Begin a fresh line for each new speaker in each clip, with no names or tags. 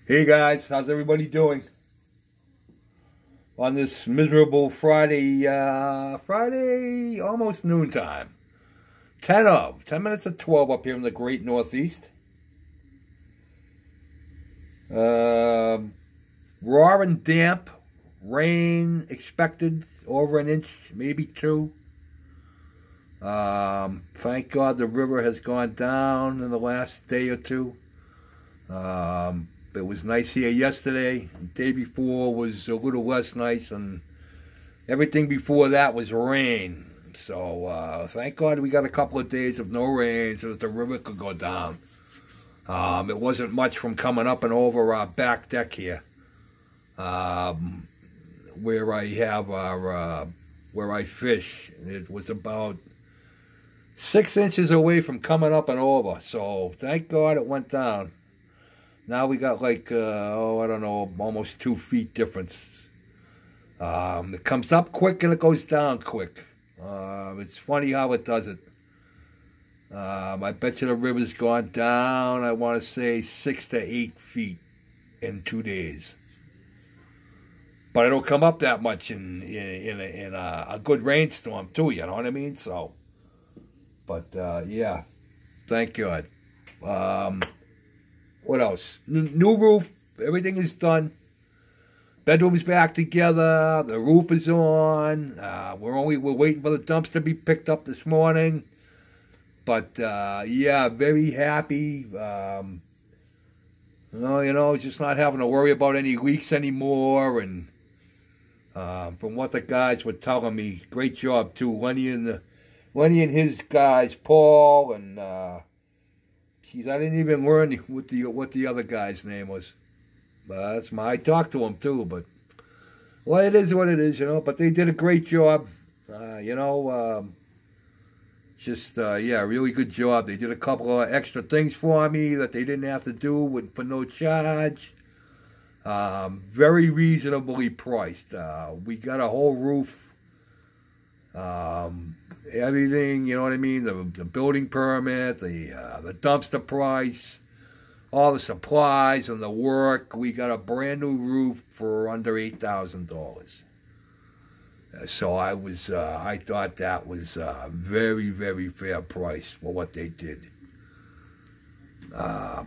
Hey guys, how's everybody doing on this miserable Friday? Friday, almost noontime. 10 minutes of 12 up here in the great Northeast. Raw and damp, rain expected over an inch, maybe two. Thank God the river has gone down in the last day or two. It was nice here yesterday. The day before was a little less nice, and everything before that was rain. So thank God we got a couple of days of no rain so that the river could go down. It wasn't much from coming up and over our back deck here, where I have our where I fish. It was about 6 inches away from coming up and over. So thank God it went down. Now we got like, I don't know, almost 2 feet difference. It comes up quick and it goes down quick. It's funny how it does it. I bet you the river's gone down, I want to say 6 to 8 feet in 2 days. But it'll come up that much in a good rainstorm too, you know what I mean? So, but yeah, thank God. What else? New roof. Everything is done. Bedroom's back together. The roof is on. We're waiting for the dumps to be picked up this morning. But yeah, very happy. Just not having to worry about any leaks anymore. And from what the guys were telling me, great job too. Lenny and his guys, Paul and. I didn't even learn what the other guy's name was. I talked to him too, but well, it is what it is, you know. But they did a great job, yeah, really good job. They did a couple of extra things for me that they didn't have to do for no charge. Very reasonably priced. We got a whole roof. Everything, you know what I mean? The building permit, the dumpster price, all the supplies and the work. We got a brand new roof for under $8,000. So I thought that was a very, very fair price for what they did. Yeah,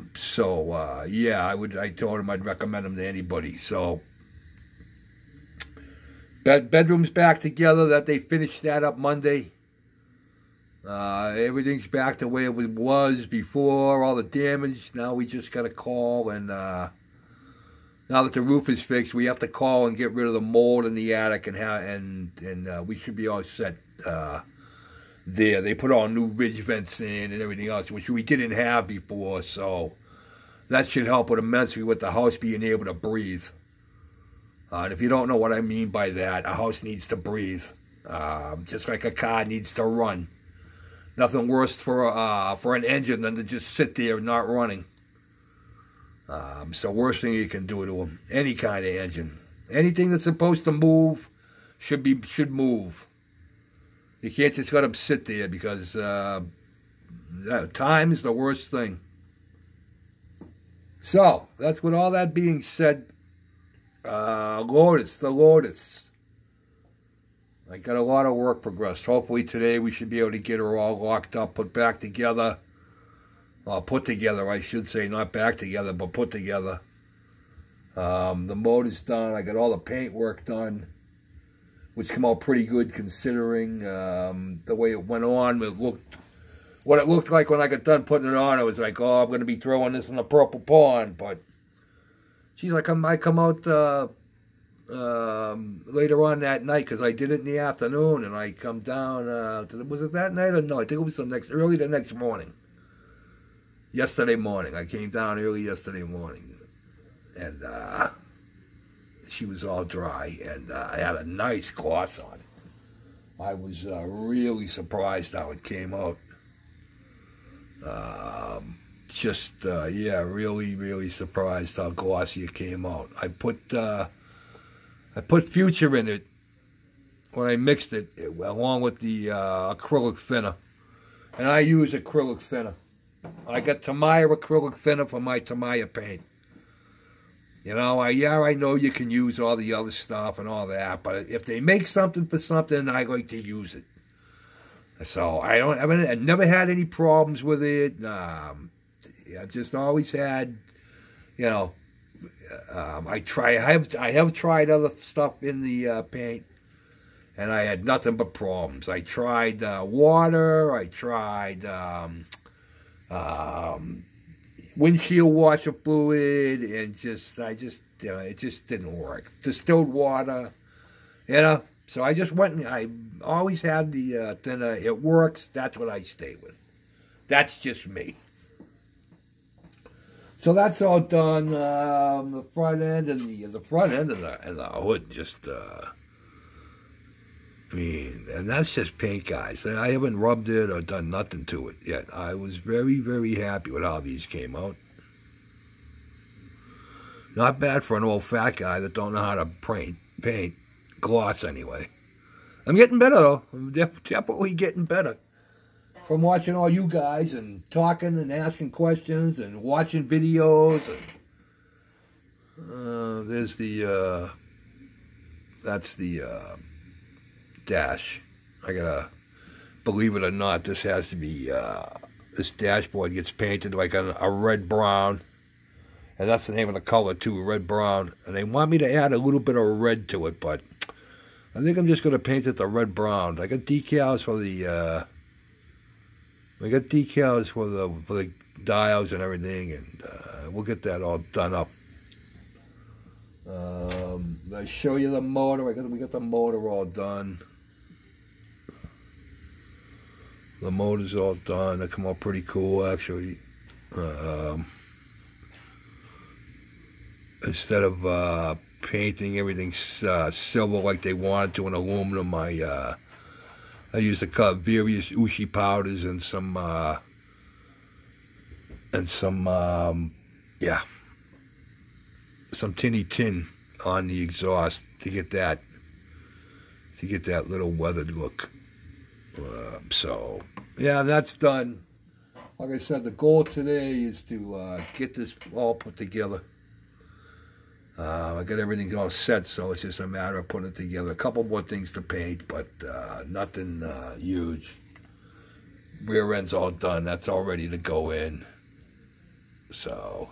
I told them I'd recommend them to anybody. So. Bedroom's back together. That they finished that up Monday. Everything's back the way it was before. All the damage. Now we just got to call and now that the roof is fixed, we have to call and get rid of the mold in the attic and we should be all set there. They put all new ridge vents in and everything else, which we didn't have before. So that should help immensely with the house being able to breathe. And if you don't know what I mean by that, a house needs to breathe, just like a car needs to run. Nothing worse for an engine than to just sit there not running. So worst thing you can do to any kind of engine, anything that's supposed to move, should move. You can't just let them sit there because time is the worst thing. So that's with all that being said. The Lotus. I got a lot of work progressed. Hopefully today we should be able to get her all locked up, put back together. Put together, I should say, not back together, but put together. The motor's done. I got all the paint work done, which came out pretty good considering the way it went on. What it looked like when I got done putting it on. I was like, oh, I'm going to be throwing this in the purple pond, but. She's like, I come out later on that night because I did it in the afternoon, and I come down. Was it that night or no? I think it was early the next morning. Yesterday morning, I came down early yesterday morning, and she was all dry, and I had a nice gloss on it. I was really surprised how it came out. Yeah, really, really surprised how glossy it came out. I put Future in it when I mixed it along with the acrylic thinner, and I use acrylic thinner. I got Tamiya acrylic thinner for my Tamiya paint. You know, I know you can use all the other stuff and all that, but if they make something for something, I like to use it. So I never had any problems with it. I've just always had, you know, I have tried other stuff in the paint, and I had nothing but problems. I tried water. I tried windshield washer fluid, and it just didn't work. Distilled water, you know. So I just went and I always had the thinner. It works. That's what I stay with. That's just me. So that's all done. The front end and the hood just. And that's just paint, guys. I haven't rubbed it or done nothing to it yet. I was very, very happy with how these came out. Not bad for an old fat guy that don't know how to paint. Gloss, anyway. I'm getting better, though. I'm definitely getting better. From watching all you guys and talking and asking questions and watching videos. And, there's the, that's the, dash. I gotta, believe it or not, this has to be, this dashboard gets painted like a red-brown. And that's the name of the color, too, red-brown. And they want me to add a little bit of red to it, but I think I'm just going to paint it the red-brown. I got decals for the, for the dials and everything, and we'll get that all done up. I show you the motor. We got the motor all done. The motor's all done. They come out pretty cool, actually. Instead of painting everything silver like they wanted to in aluminum, I used various Ushi powders and some tinny tin on the exhaust to get that little weathered look. So yeah, that's done. Like I said, the goal today is to get this all put together. I got everything all set, so it's just a matter of putting it together. A couple more things to paint, but nothing huge. Rear end's all done. That's all ready to go in. So,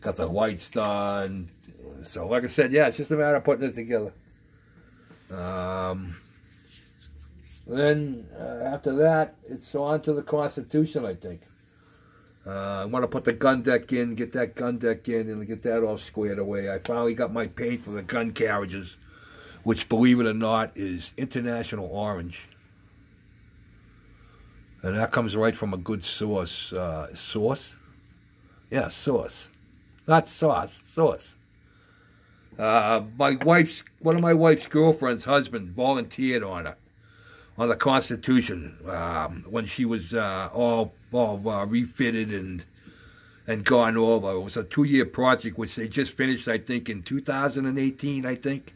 got the lights done. So, like I said, yeah, it's just a matter of putting it together. Then, after that, it's on to the Constitution, I think. I want to put the gun deck in, get that gun deck in, and get that all squared away. I finally got my paint for the gun carriages, which, believe it or not, is International Orange. And that comes right from a good source. Source? Yeah, source. Not sauce, source. One of my wife's girlfriend's husband volunteered on it. On the Constitution, when she was all refitted and gone over. It was a 2-year project, which they just finished, I think, in 2018, I think.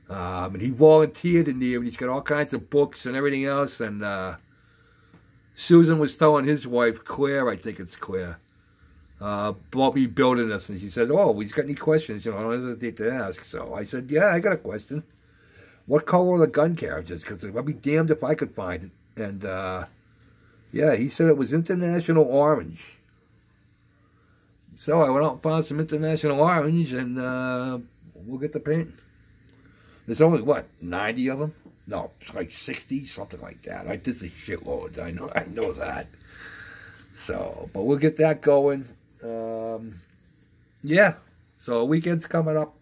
And he volunteered in there, and he's got all kinds of books and everything else. And Susan was telling his wife, Claire, I think it's Claire, about me building this. And she said, oh, he's got any questions? You know, I don't hesitate to ask. So I said, yeah, I got a question. What color are the gun carriages? Because I'd be damned if I could find it. And, yeah, he said it was International Orange. So I went out and found some International Orange, and we'll get the paint. There's only, what, 90 of them? No, it's like 60, something like that. This is shitload. I know that. So, but we'll get that going. Yeah, so weekend's coming up.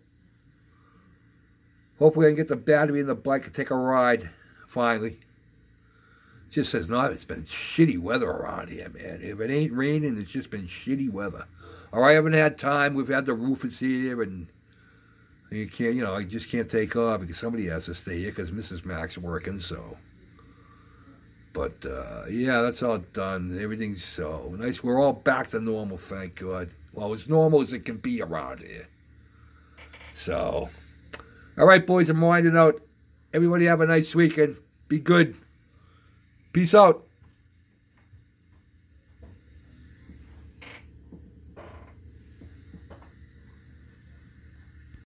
Hopefully I can get the battery in the bike and take a ride, finally. Just says not. It's been shitty weather around here, man. If it ain't raining, it's just been shitty weather. Or I haven't had time. We've had the roofers here, and you can't, I just can't take off because somebody has to stay here because Mrs. Mac's working, so. But, yeah, that's all done. Everything's so nice. We're all back to normal, thank God. Well, as normal as it can be around here. So. All right, boys, I'm winding out. Everybody have a nice weekend. Be good. Peace out.